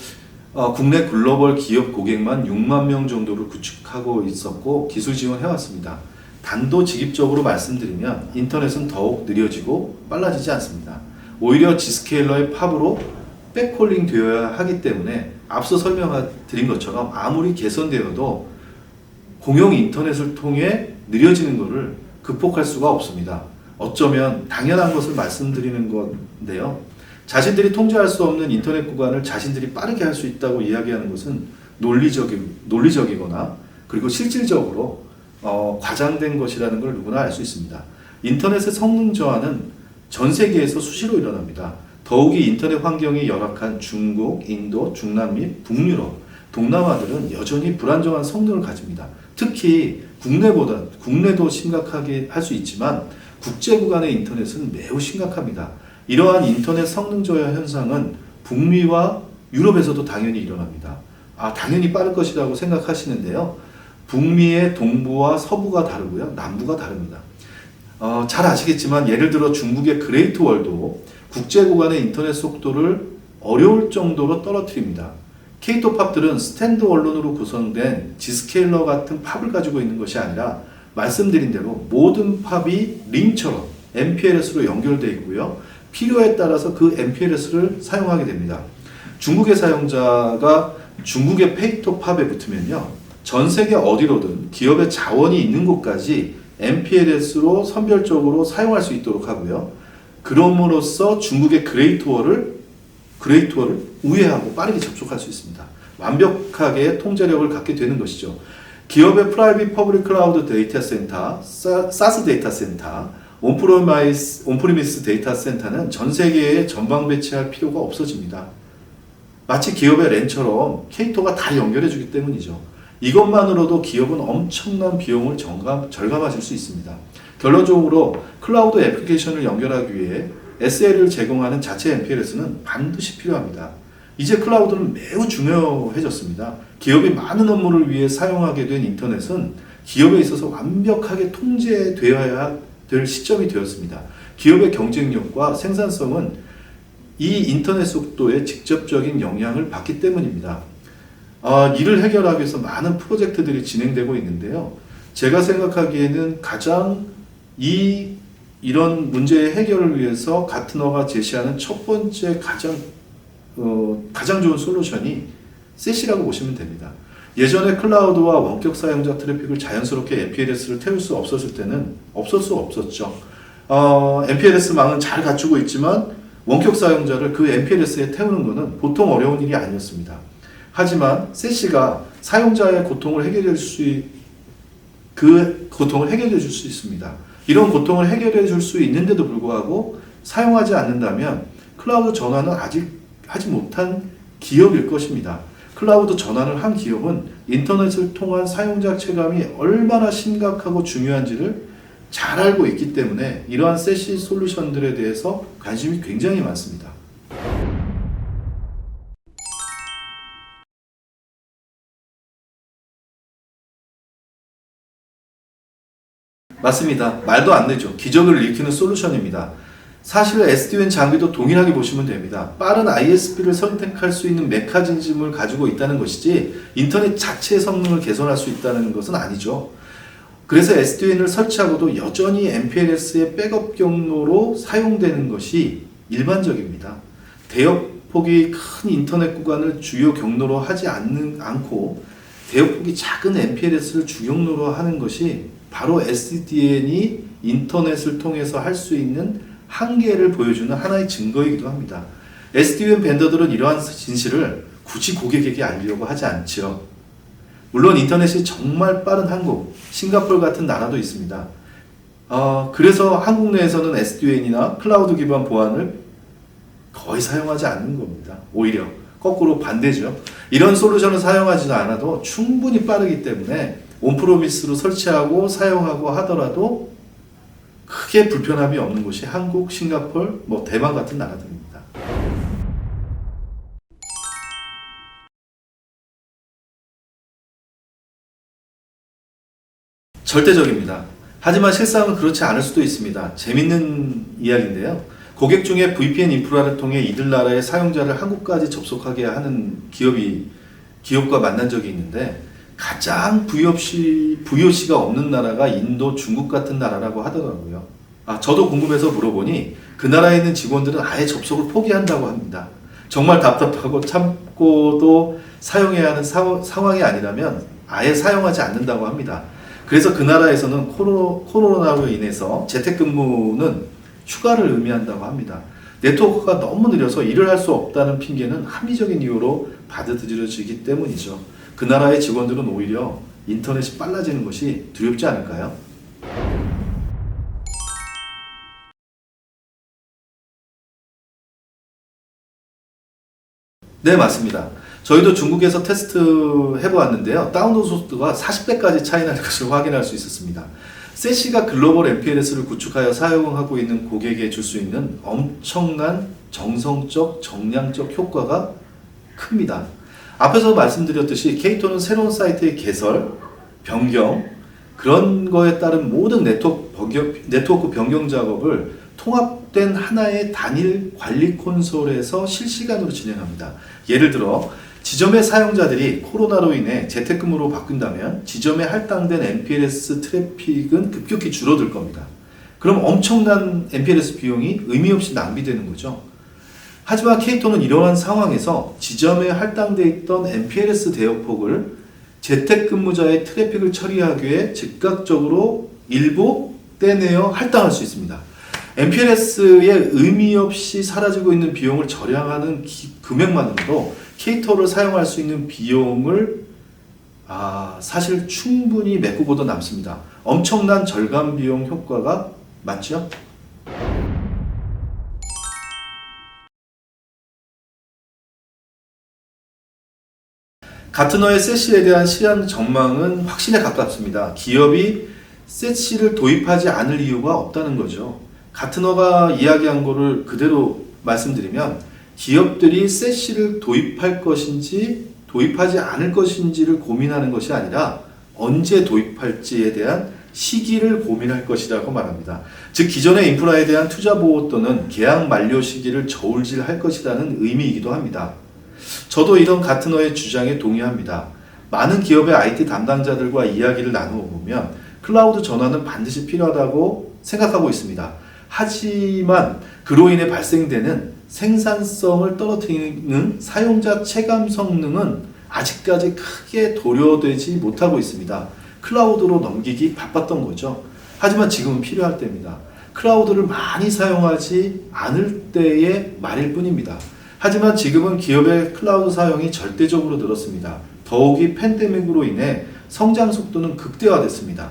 국내 글로벌 기업 고객만 6만 명 정도를 구축하고 있었고 기술 지원해왔습니다. 단도직입적으로 말씀드리면 인터넷은 더욱 느려지고 빨라지지 않습니다. 오히려 지스케일러의 팝으로 백홀링 되어야 하기 때문에 앞서 설명드린 것처럼 아무리 개선되어도 공용 인터넷을 통해 느려지는 것을 극복할 수가 없습니다. 어쩌면 당연한 것을 말씀드리는 건데요. 자신들이 통제할 수 없는 인터넷 구간을 자신들이 빠르게 할 수 있다고 이야기하는 것은 논리적이거나 그리고 실질적으로 과장된 것이라는 걸 누구나 알 수 있습니다. 인터넷의 성능 저하는 전 세계에서 수시로 일어납니다. 더욱이 인터넷 환경이 열악한 중국, 인도, 중남미, 북유럽, 동남아들은 여전히 불안정한 성능을 가집니다. 특히 국내도 심각하게 할 수 있지만 국제 구간의 인터넷은 매우 심각합니다. 이러한 인터넷 성능 저하 현상은 북미와 유럽에서도 당연히 일어납니다. 당연히 빠를 것이라고 생각하시는데요. 북미의 동부와 서부가 다르고요. 남부가 다릅니다. 잘 아시겠지만 예를 들어 중국의 그레이트 월도 국제 구간의 인터넷 속도를 어려울 정도로 떨어뜨립니다. K2 팝들은 스탠드 언론으로 구성된 지스케일러 같은 팝을 가지고 있는 것이 아니라 말씀드린 대로 모든 팝이 링처럼 MPLS로 연결되어 있고요. 필요에 따라서 그 MPLS를 사용하게 됩니다. 중국의 사용자가 중국의 페이토 팝에 붙으면요, 전 세계 어디로든 기업의 자원이 있는 곳까지 MPLS로 선별적으로 사용할 수 있도록 하고요. 그럼으로써 중국의 그레이트월을 우회하고 빠르게 접촉할 수 있습니다. 완벽하게 통제력을 갖게 되는 것이죠. 기업의 프라이빗 퍼블릭 클라우드 데이터 센터, 사스 데이터 센터, 온프리미스 데이터 센터는 전 세계에 전방 배치할 필요가 없어집니다. 마치 기업의 랜처럼 케이토가 다 연결해 주기 때문이죠. 이것만으로도 기업은 엄청난 비용을 절감하실 수 있습니다. 결론적으로 클라우드 애플리케이션을 연결하기 위해 SL을 제공하는 자체 MPLS는 반드시 필요합니다. 이제 클라우드는 매우 중요해졌습니다. 기업이 많은 업무를 위해 사용하게 된 인터넷은 기업에 있어서 완벽하게 통제되어야 될 시점이 되었습니다. 기업의 경쟁력과 생산성은 이 인터넷 속도에 직접적인 영향을 받기 때문입니다. 이를 해결하기 위해서 많은 프로젝트들이 진행되고 있는데요. 제가 생각하기에는 이런 문제의 해결을 위해서 가트너가 제시하는 첫 번째 가장 좋은 솔루션이 셋이라고 보시면 됩니다. 예전에 클라우드와 원격 사용자 트래픽을 자연스럽게 MPLS를 태울 수 없었을 때는 없을 수 없었죠. MPLS망은 잘 갖추고 있지만 원격 사용자를 그 MPLS에 태우는 것은 보통 어려운 일이 아니었습니다. 하지만 셋시가 사용자의 고통을 해결해 줄 수 있습니다. 이런 고통을 해결해 줄 수 있는데도 불구하고 사용하지 않는다면 클라우드 전환은 아직 하지 못한 기업일 것입니다. 클라우드 전환을 한 기업은 인터넷을 통한 사용자 체감이 얼마나 심각하고 중요한지를 잘 알고 있기 때문에 이러한 셋시 솔루션들에 대해서 관심이 굉장히 많습니다. 맞습니다. 말도 안 되죠. 기적을 일으키는 솔루션입니다. 사실 SD-WAN 장비도 동일하게 보시면 됩니다. 빠른 ISP를 선택할 수 있는 메커니즘을 가지고 있다는 것이지 인터넷 자체의 성능을 개선할 수 있다는 것은 아니죠. 그래서 SD-WAN을 설치하고도 여전히 MPLS의 백업 경로로 사용되는 것이 일반적입니다. 대역폭이 큰 인터넷 구간을 주요 경로로 하지 않고 대역폭이 작은 MPLS를 주경로로 하는 것이 바로 SDN이 인터넷을 통해서 할 수 있는 한계를 보여주는 하나의 증거이기도 합니다. SD-WAN 벤더들은 이러한 진실을 굳이 고객에게 알리려고 하지 않죠. 물론 인터넷이 정말 빠른 한국, 싱가포르 같은 나라도 있습니다. 그래서 한국 내에서는 SD-WAN이나 클라우드 기반 보안을 거의 사용하지 않는 겁니다. 오히려 거꾸로 반대죠. 이런 솔루션을 사용하지 않아도 충분히 빠르기 때문에 온프로미스로 설치하고 사용하고 하더라도 크게 불편함이 없는 곳이 한국, 싱가포르, 대만 같은 나라들입니다. 절대적입니다. 하지만 실상은 그렇지 않을 수도 있습니다. 재밌는 이야기인데요. 고객 중에 VPN 인프라를 통해 이들 나라의 사용자를 한국까지 접속하게 하는 기업과 만난 적이 있는데 가장 VOC가 없는 나라가 인도, 중국 같은 나라라고 하더라고요. 저도 궁금해서 물어보니 그 나라에 있는 직원들은 아예 접속을 포기한다고 합니다. 정말 답답하고 참고도 사용해야 하는 상황이 아니라면 아예 사용하지 않는다고 합니다. 그래서 그 나라에서는 코로나로 인해서 재택근무는 휴가를 의미한다고 합니다. 네트워크가 너무 느려서 일을 할 수 없다는 핑계는 합리적인 이유로 받아들여지기 때문이죠. 그 나라의 직원들은 오히려 인터넷이 빨라지는 것이 두렵지 않을까요? 네, 맞습니다. 저희도 중국에서 테스트 해보았는데요. 다운로드 속도가 40배까지 차이 나는 것을 확인할 수 있었습니다. 셋시가 글로벌 MPLS를 구축하여 사용하고 있는 고객에게 줄 수 있는 엄청난 정성적, 정량적 효과가 큽니다. 앞에서 말씀드렸듯이 케이토는 새로운 사이트의 개설, 변경, 그런 거에 따른 모든 네트워크 변경 작업을 통합된 하나의 단일 관리 콘솔에서 실시간으로 진행합니다. 예를 들어 지점의 사용자들이 코로나로 인해 재택근무로 바꾼다면 지점에 할당된 MPLS 트래픽은 급격히 줄어들 겁니다. 그럼 엄청난 MPLS 비용이 의미 없이 낭비되는 거죠. 하지만 K-톤은 이러한 상황에서 지점에 할당되어 있던 MPLS 대역폭을 재택근무자의 트래픽을 처리하기 위해 즉각적으로 일부 떼내어 할당할 수 있습니다. MPLS의 의미 없이 사라지고 있는 비용을 절약하는 금액만으로도 K-톤을 사용할 수 있는 비용을 사실 충분히 메꾸고도 남습니다. 엄청난 절감 비용 효과가 맞죠? 가트너의 세시에 대한 시장 전망은 확신에 가깝습니다. 기업이 세시를 도입하지 않을 이유가 없다는 거죠. 가트너가 이야기한 거를 그대로 말씀드리면 기업들이 세시를 도입할 것인지 도입하지 않을 것인지를 고민하는 것이 아니라 언제 도입할지에 대한 시기를 고민할 것이라고 말합니다. 즉 기존의 인프라에 대한 투자 보호 또는 계약 만료 시기를 저울질할 것이라는 의미이기도 합니다. 저도 이런 가트너의 주장에 동의합니다. 많은 기업의 IT 담당자들과 이야기를 나누어 보면 클라우드 전환은 반드시 필요하다고 생각하고 있습니다. 하지만 그로 인해 발생되는 생산성을 떨어뜨리는 사용자 체감 성능은 아직까지 크게 도려되지 못하고 있습니다. 클라우드로 넘기기 바빴던 거죠. 하지만 지금은 필요할 때입니다. 클라우드를 많이 사용하지 않을 때의 말일 뿐입니다. 하지만 지금은 기업의 클라우드 사용이 절대적으로 늘었습니다. 더욱이 팬데믹으로 인해 성장 속도는 극대화됐습니다.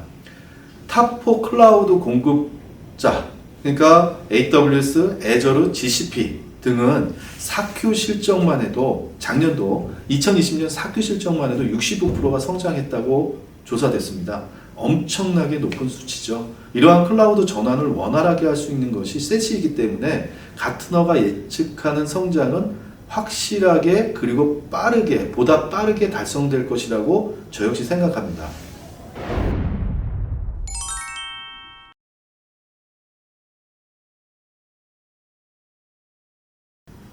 탑4 클라우드 공급자, 그러니까 AWS, Azure, GCP 등은 4Q 실적만 해도 작년도 2020년 4Q 실적만 해도 65%가 성장했다고 조사됐습니다. 엄청나게 높은 수치죠. 이러한 클라우드 전환을 원활하게 할 수 있는 것이 세시이기 때문에 가트너가 예측하는 성장은 확실하게 그리고 빠르게 보다 빠르게 달성될 것이라고 저 역시 생각합니다.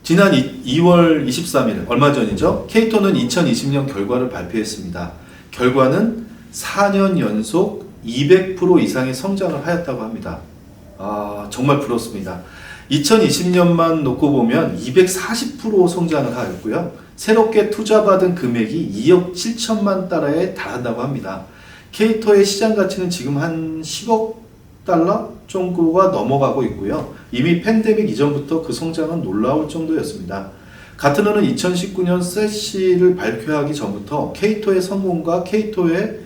지난 2월 23일 얼마 전이죠. K-톤은 2020년 결과를 발표했습니다. 결과는 4년 연속 200% 이상의 성장을 하였다고 합니다. 정말 부럽습니다. 2020년만 놓고 보면 240% 성장을 하였고요. 새롭게 투자받은 금액이 2억 7천만 달러에 달한다고 합니다. K-톤의 시장 가치는 지금 한 10억 달러 정도가 넘어가고 있고요. 이미 팬데믹 이전부터 그 성장은 놀라울 정도였습니다. 가트너는 2019년 세시를 발표하기 전부터 K-톤의 성공과 K-톤의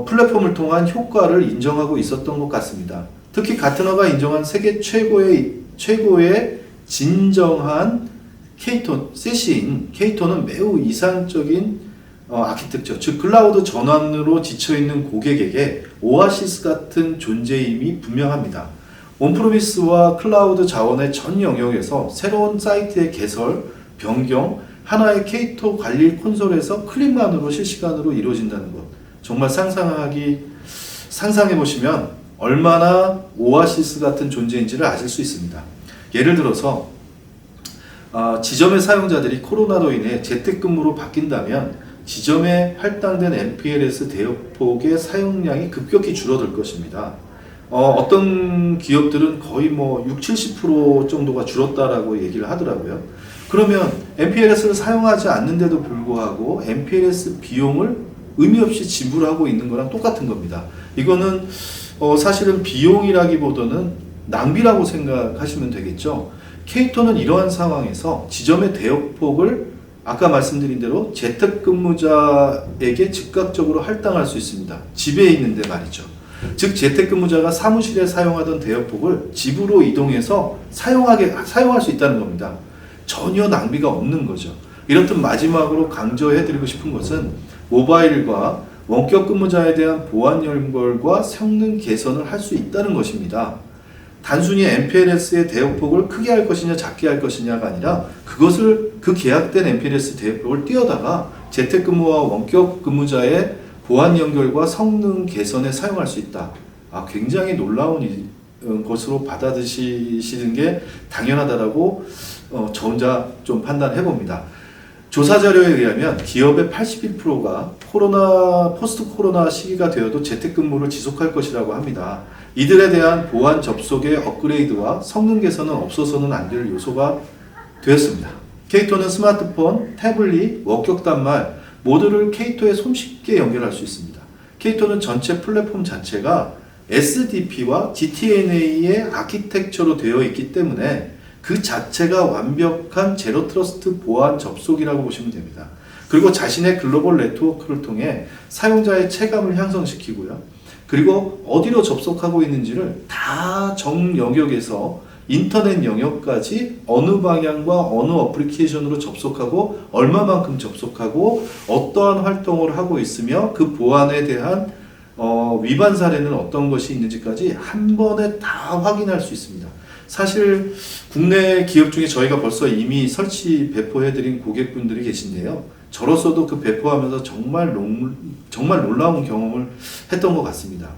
플랫폼을 통한 효과를 인정하고 있었던 것 같습니다. 특히 가트너가 인정한 세계 최고의 진정한 K-톤, 세시인 K-톤은 매우 이상적인 아키텍처, 즉 클라우드 전환으로 지쳐있는 고객에게 오아시스 같은 존재임이 분명합니다. 온프로미스와 클라우드 자원의 전 영역에서 새로운 사이트의 개설, 변경, 하나의 K-톤 관리 콘솔에서 클릭만으로 실시간으로 이루어진다는 것. 정말 상상해보시면 얼마나 오아시스 같은 존재인지를 아실 수 있습니다. 예를 들어서 지점의 사용자들이 코로나로 인해 재택근무로 바뀐다면 지점에 할당된 MPLS 대역폭의 사용량이 급격히 줄어들 것입니다. 어떤 기업들은 거의 60-70% 정도가 줄었다라고 얘기를 하더라고요. 그러면 MPLS를 사용하지 않는데도 불구하고 MPLS 비용을 의미 없이 지불하고 있는 거랑 똑같은 겁니다. 이거는 사실은 비용이라기보다는 낭비라고 생각하시면 되겠죠. K-톤은 이러한 상황에서 지점의 대역폭을 아까 말씀드린 대로 재택근무자에게 즉각적으로 할당할 수 있습니다. 집에 있는데 말이죠. 즉 재택근무자가 사무실에 사용하던 대역폭을 집으로 이동해서 사용할 수 있다는 겁니다. 전혀 낭비가 없는 거죠. 이렇듯 마지막으로 강조해드리고 싶은 것은 모바일과 원격 근무자에 대한 보안 연결과 성능 개선을 할 수 있다는 것입니다. 단순히 MPLS의 대역폭을 크게 할 것이냐 작게 할 것이냐가 아니라 그 계약된 MPLS 대역폭을 띄어다가 재택근무와 원격 근무자의 보안 연결과 성능 개선에 사용할 수 있다. 굉장히 놀라운 것으로 받아들이시는 게 당연하다라고 저 혼자 좀 판단해 봅니다. 조사 자료에 의하면 기업의 81%가 포스트 코로나 시기가 되어도 재택근무를 지속할 것이라고 합니다. 이들에 대한 보안 접속의 업그레이드와 성능 개선은 없어서는 안 될 요소가 되었습니다. K2는 스마트폰, 태블릿, 원격 단말 모두를 K2에 손쉽게 연결할 수 있습니다. K2는 전체 플랫폼 자체가 SDP와 DTNA의 아키텍처로 되어 있기 때문에 그 자체가 완벽한 제로 트러스트 보안 접속이라고 보시면 됩니다. 그리고 자신의 글로벌 네트워크를 통해 사용자의 체감을 향상시키고요. 그리고 어디로 접속하고 있는지를 다 정 영역에서 인터넷 영역까지 어느 방향과 어느 어플리케이션으로 접속하고 얼마만큼 접속하고 어떠한 활동을 하고 있으며 그 보안에 대한 위반 사례는 어떤 것이 있는지까지 한 번에 다 확인할 수 있습니다. 사실 국내 기업 중에 저희가 벌써 이미 설치 배포해드린 고객분들이 계신데요. 저로서도 그 배포하면서 정말 놀라운 경험을 했던 것 같습니다.